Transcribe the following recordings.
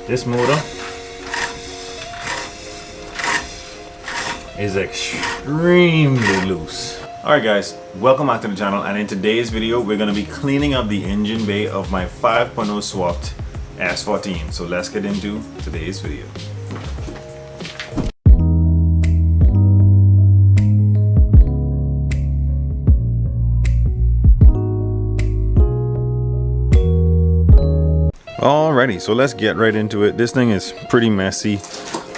This motor is extremely loose. Alright guys, welcome back to the channel, and in today's video we're going to be cleaning up the engine bay of my 5.0 swapped S14. So let's get into today's video. Alrighty, so let's get right into it. This thing is pretty messy.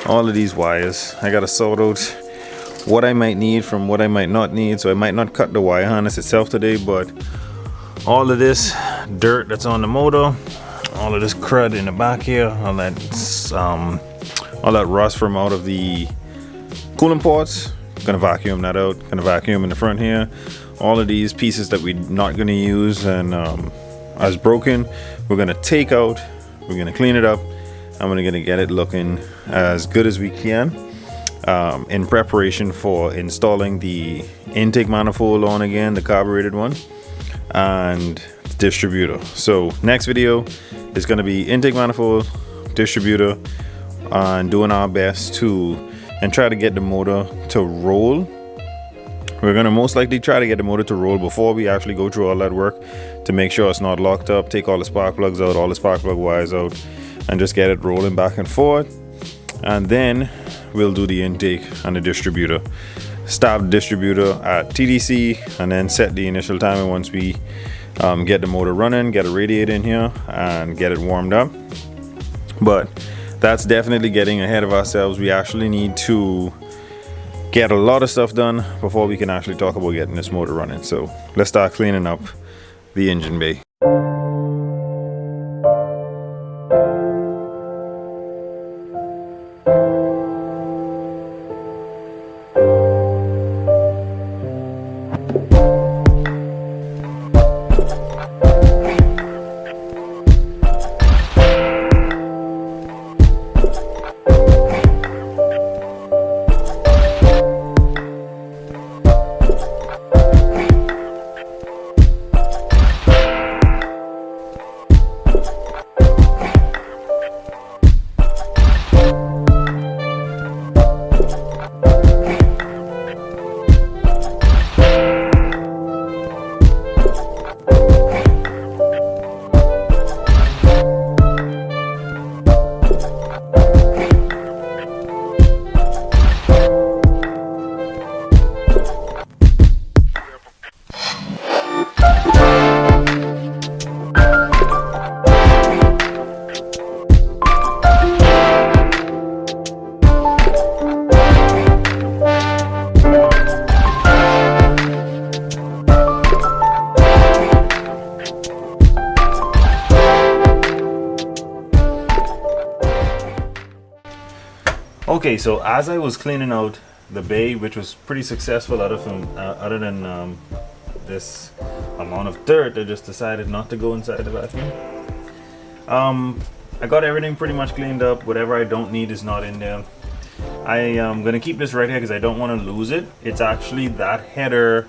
All of these wires, I gotta sort out what I might need from what I might not need. So I might not cut the wire harness itself today, but all of this dirt that's on the motor, all of this crud in the back here, all that rust from out of the coolant ports, gonna vacuum that out. Gonna vacuum in the front here. All of these pieces that we're not gonna use and as broken, we're gonna take out, we're gonna clean it up, and we're gonna get it looking as good as we can in preparation for installing the intake manifold on again, the carbureted one, and distributor. So next video is gonna be intake manifold, distributor, and doing our best to try to get the motor to roll. We're gonna most likely try to get the motor to roll before we actually go through all that work to make sure it's not locked up, take all the spark plugs out, all the spark plug wires out, and just get it rolling back and forth. And then we'll do the intake and the distributor. Stop the distributor at TDC and then set the initial timer once we get the motor running, get a radiator in here and get it warmed up. But that's definitely getting ahead of ourselves. We actually need to get a lot of stuff done before we can actually talk about getting this motor running. So let's start cleaning up the engine bay. Okay, so as I was cleaning out the bay, which was pretty successful other than this amount of dirt, I just decided not to go inside the vacuum. I got everything pretty much cleaned up. Whatever I don't need is not in there. I am gonna keep this right here because I don't want to lose it. It's actually that header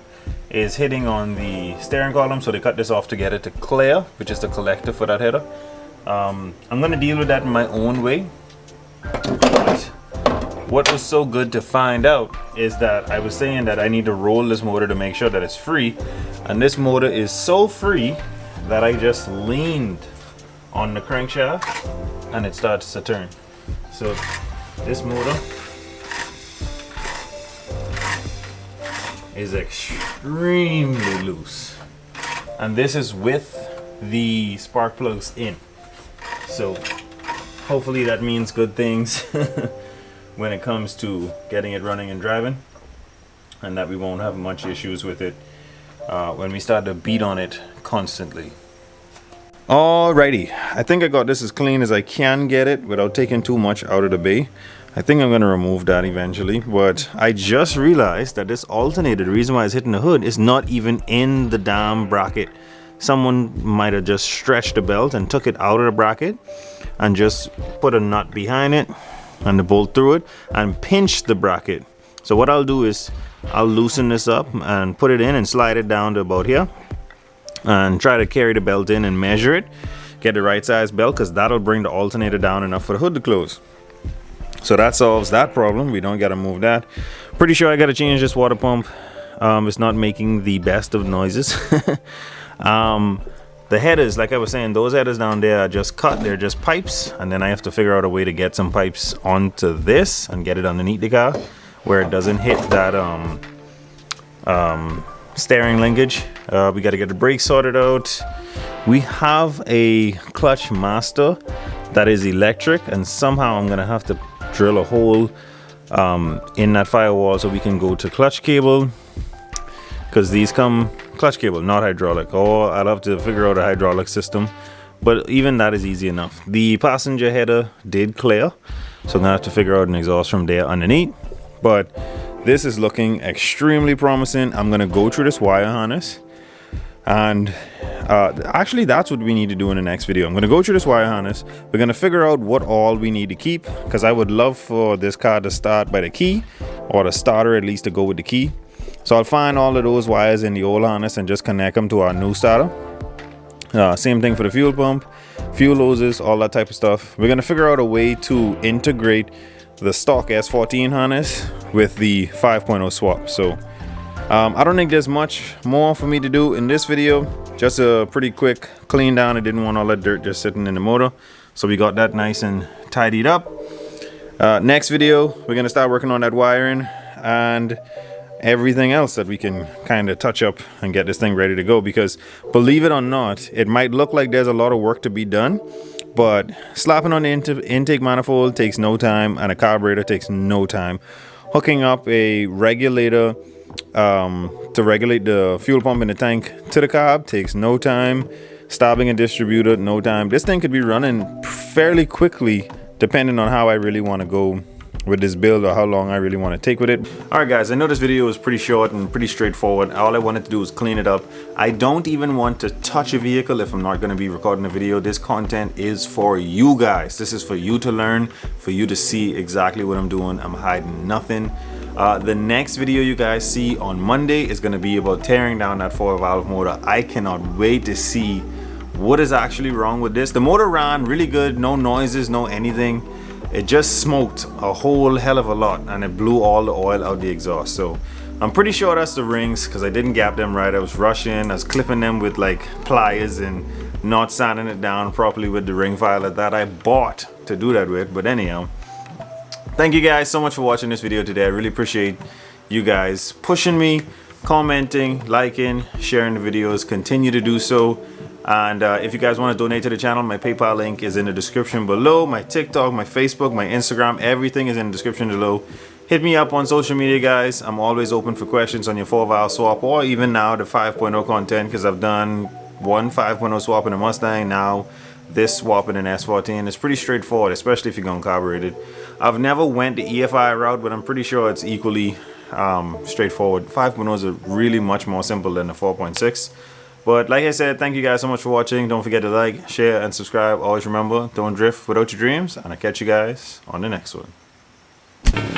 is hitting on the steering column, so they cut this off to get it to clear, which is the collector for that header. I'm gonna deal with that in my own way. But what was so good to find out is that I was saying that I need to roll this motor to make sure that it's free, and this motor is so free that I just leaned on the crankshaft and it starts to turn. So this motor is extremely loose, and this is with the spark plugs in, so hopefully that means good things when it comes to getting it running and driving, and that we won't have much issues with it when we start to beat on it constantly. Alrighty, I think I got this as clean as I can get it without taking too much out of the bay. I think I'm gonna remove that eventually, but I just realized that this alternator, the reason why it's hitting the hood, is not even in the damn bracket. Someone might have just stretched the belt and took it out of the bracket and just put a nut behind it and the bolt through it and pinched the bracket. So what I'll do is I'll loosen this up and put it in and slide it down to about here and try to carry the belt in and measure it, get the right size belt, because that'll bring the alternator down enough for the hood to close. So that solves that problem. We don't got to move that. Pretty sure I got to change this water pump. It's not making the best of noises. The headers, like I was saying, those headers down there are just cut. They're just pipes, and then I have to figure out a way to get some pipes onto this and get it underneath the car where it doesn't hit that steering linkage. We got to get the brakes sorted out. We have a clutch master that is electric, and somehow I'm gonna have to drill a hole in that firewall so we can go to clutch cable, because these come clutch cable, not hydraulic. Or I'll have to figure out a hydraulic system, but even that is easy enough. The passenger header did clear, so I'm gonna have to figure out an exhaust from there underneath. But this is looking extremely promising. I'm gonna go through this wire harness, and actually that's what we need to do in the next video. I'm gonna go through this wire harness. We're gonna figure out what all we need to keep, because I would love for this car to start by the key, or the starter at least to go with the key. So I'll find all of those wires in the old harness and just connect them to our new starter. Same thing for the fuel pump, fuel hoses, all that type of stuff. We're gonna figure out a way to integrate the stock S14 harness with the 5.0 swap. So I don't think there's much more for me to do in this video. Just a pretty quick clean down. I didn't want all that dirt just sitting in the motor, so we got that nice and tidied up. Next video, we're gonna start working on that wiring and everything else that we can kind of touch up and get this thing ready to go, because believe it or not, it might look like there's a lot of work to be done, but slapping on the intake manifold takes no time, and a carburetor takes no time. Hooking up a regulator to regulate the fuel pump in the tank to the carb takes no time. Stopping a distributor, no time. This thing could be running fairly quickly depending on how I really want to go with this build, or how long I really want to take with it. Alright guys, I know this video was pretty short and pretty straightforward. All I wanted to do was clean it up. I don't even want to touch a vehicle if I'm not going to be recording a video. This content is for you guys. This is for you to learn, for you to see exactly what I'm doing. I'm hiding nothing. The next video you guys see on Monday is going to be about tearing down that 4-valve motor. I cannot wait to see what is actually wrong with this. The motor ran really good, no noises, no anything. It just smoked a whole hell of a lot, and it blew all the oil out the exhaust. So I'm pretty sure that's the rings, because I didn't gap them right. I was rushing, I was clipping them with like pliers and not sanding it down properly with the ring filer that I bought to do that with. But anyhow, thank you guys so much for watching this video today. I really appreciate you guys pushing me, commenting, liking, sharing the videos. Continue to do so. And if you guys want to donate to the channel, my PayPal link is in the description below. My TikTok, my Facebook, my Instagram, everything is in the description below. Hit me up on social media, guys. I'm always open for questions on your 4-valve swap, or even now the 5.0 content, because I've done one 5.0 swap in a Mustang, now this swap in an S14. It's pretty straightforward, especially if you're going carbureted. I've never went the EFI route, but I'm pretty sure it's equally straightforward. 5.0s are really much more simple than the 4.6. But like I said, thank you guys so much for watching. Don't forget to like, share, and subscribe. Always remember, don't drift without your dreams. And I'll catch you guys on the next one.